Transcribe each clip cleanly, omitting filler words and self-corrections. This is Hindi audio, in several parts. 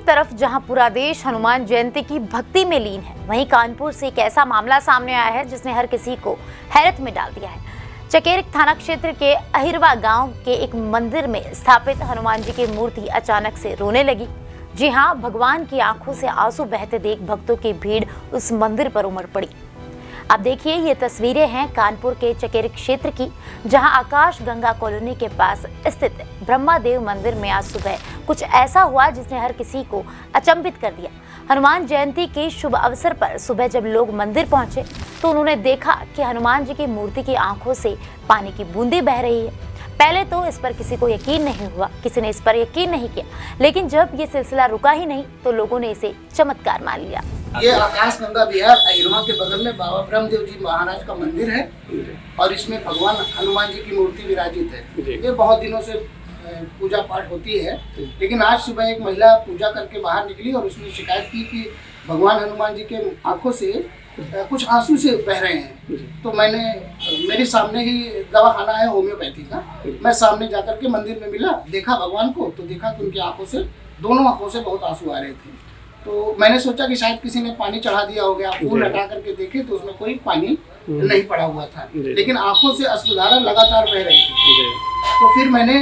एक तरफ जहां पूरा देश हनुमान जयंती की भक्ति में लीन है, वहीं कानपुर से एक ऐसा मामला सामने आया है जिसने हर किसी को हैरत में डाल दिया है। चकेरिक थाना क्षेत्र के अहिरवा गांव के एक मंदिर में स्थापित हनुमान जी की मूर्ति अचानक से रोने लगी। जी हां, भगवान की आंखों से आंसू बहते देख भक्तों की भीड़ उस मंदिर पर उमड़ पड़ी। अब देखिए, ये तस्वीरें हैं कानपुर के चकेरिक क्षेत्र की, जहां आकाश गंगा कॉलोनी के पास स्थित ब्रह्मादेव मंदिर में आज सुबह कुछ ऐसा हुआ जिसने हर किसी को अचंभित कर दिया। हनुमान जयंती के शुभ अवसर पर सुबह जब लोग मंदिर पहुंचे तो उन्होंने देखा कि हनुमान जी की मूर्ति की आंखों से पानी की बूंदें बह रही है। पहले तो इस पर किसी को यकीन नहीं हुआ, किसी ने इस पर यकीन नहीं किया, लेकिन जब ये सिलसिला रुका ही नहीं तो लोगों ने इसे चमत्कार मान लिया। ये आकाश गंगा विहार अहिरवा के बगल में बाबा ब्रह्मदेव जी महाराज का मंदिर है और इसमें भगवान हनुमान जी की मूर्ति विराजित है। ये बहुत दिनों से पूजा पाठ होती है, लेकिन आज सुबह एक महिला पूजा करके बाहर निकली और उसने शिकायत की कि भगवान हनुमान जी के आंखों से कुछ आंसू से बह रहे हैं। तो मेरे सामने ही दवाखाना है होम्योपैथी का, मैं सामने जाकर के मंदिर में मिला, देखा भगवान को तो देखा कि उनकी आंखों से, दोनों आंखों से बहुत आंसू आ रहे थे। तो मैंने सोचा कि शायद किसी ने पानी चढ़ा दिया हो गया। फूल हटा करके देखे तो उसमें कोई पानी नहीं पड़ा हुआ था, लेकिन आंखों से अश्रुधारा लगातार बह रही थी। तो फिर मैंने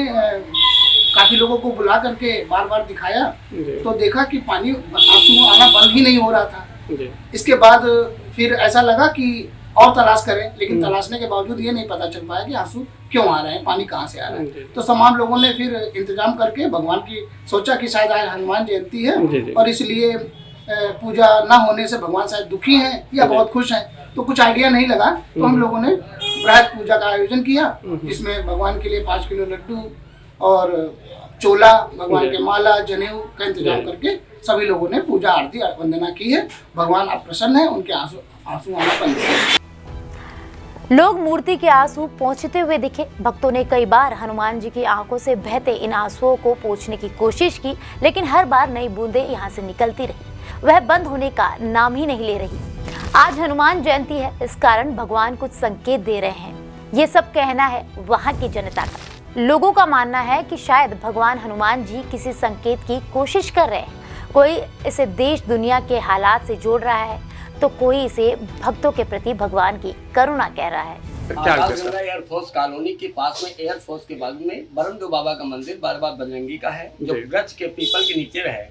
काफी लोगों को बुला करके बार बार दिखाया तो देखा कि पानी, आंसू आना बंद ही नहीं हो रहा था। इसके बाद फिर ऐसा लगा कि और तलाश करें, लेकिन तलाशने के बावजूद ये नहीं पता चल पाया कि आंसू क्यों आ रहे हैं, पानी कहाँ से आ रहा है। तो तमाम लोगों ने फिर इंतजाम करके भगवान की सोचा कि शायद आज हनुमान जयंती है और इसलिए पूजा ना होने से भगवान शायद दुखी हैं या बहुत खुश हैं। तो कुछ आइडिया नहीं लगा, तो हम लोगों ने बृहद पूजा का आयोजन किया, जिसमें भगवान के लिए 5 किलो लड्डू और चोला, भगवान के माला, जनेऊ का इंतजाम करके सभी लोगों ने पूजा आरती वंदना की है। भगवान अब प्रसन्न है, उनके आंसू आना बंद है। लोग मूर्ति के आंसू पोंछते हुए दिखे। भक्तों ने कई बार हनुमान जी की आंखों से बहते इन आंसुओं को पोंछने की कोशिश की, लेकिन हर बार नई बूंदें यहाँ से निकलती रही, वह बंद होने का नाम ही नहीं ले रही। आज हनुमान जयंती है, इस कारण भगवान कुछ संकेत दे रहे हैं, ये सब कहना है वहाँ की जनता का। लोगों का मानना है कि शायद भगवान हनुमान जी किसी संकेत की कोशिश कर रहे हैं। कोई इसे देश दुनिया के हालात से जोड़ रहा है तो कोई इसे भक्तों के प्रति भगवान की करुणा कह रहा है। एयरफोर्स कॉलोनी के पास में, एयरफोर्स के बाजू में ब्रह्मदेव बाबा का मंदिर बाबा बजरंगी का है, जो गज के पीपल के नीचे है।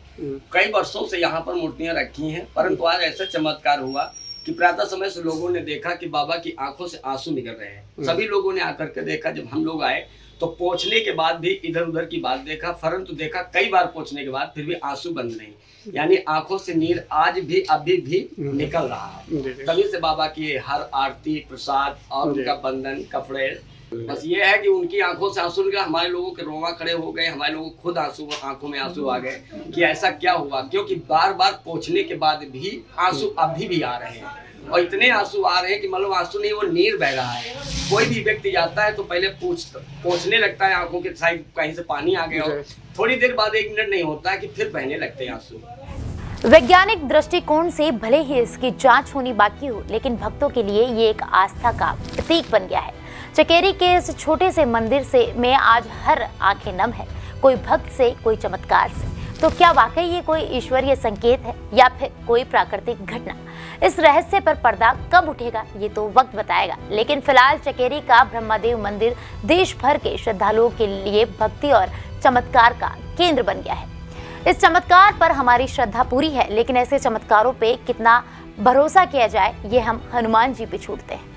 कई वर्षों से यहाँ पर मूर्तियां रखी हैं, परंतु आज ऐसा चमत्कार हुआ कि प्रातः समय से लोगों ने देखा कि बाबा की आंखों से आंसू निकल रहे हैं। सभी लोगों ने आकर के देखा। जब हम लोग आए तो पोंछने के बाद भी इधर उधर की बात देखा, परंतु देखा कई बार पोंछने के बाद फिर भी आंसू बंद नहीं, यानी आंखों से नीर आज भी अभी भी निकल रहा है। तभी से बाबा की हर आरती, प्रसाद और उनका बंधन, कपड़े, बस ये है कि उनकी आंखों से आंसू निकला। हमारे लोगों के रोवा खड़े हो गए, हमारे लोगों खुद आंखों में आंसू आ गए कि ऐसा क्या हुआ, क्योंकि बार बार पोंछने के बाद भी आंसू अभी भी आ रहे हैं और इतने आंसू आ रहे हैं कि मतलब आंसू नहीं, वो नीर बह रहा है। कोई भी व्यक्ति जाता है तो पहले पोंछने लगता है आंखों के साइड, कहीं से पानी आ गया हो, थोड़ी देर बाद 1 मिनट नहीं होता है कि फिर बहने लगते हैं आंसू। वैज्ञानिक दृष्टिकोण से भले ही इसकी जांच होनी बाकी हो, लेकिन भक्तों के लिए ये एक आस्था का प्रतीक बन गया है। चकेरी के इस छोटे से मंदिर में आज हर आंखें नम है, कोई भक्त से, कोई चमत्कार से। तो क्या वाकई ये कोई ईश्वरीय संकेत है या फिर कोई प्राकृतिक घटना? इस रहस्य पर पर्दा कब उठेगा ये तो वक्त बताएगा, लेकिन फिलहाल चकेरी का ब्रह्मादेव मंदिर देश भर के श्रद्धालुओं के लिए भक्ति और चमत्कार का केंद्र बन गया है। इस चमत्कार पर हमारी श्रद्धा पूरी है, लेकिन ऐसे चमत्कारों पे कितना भरोसा किया जाए ये हम हनुमान जी पे छोड़ते हैं।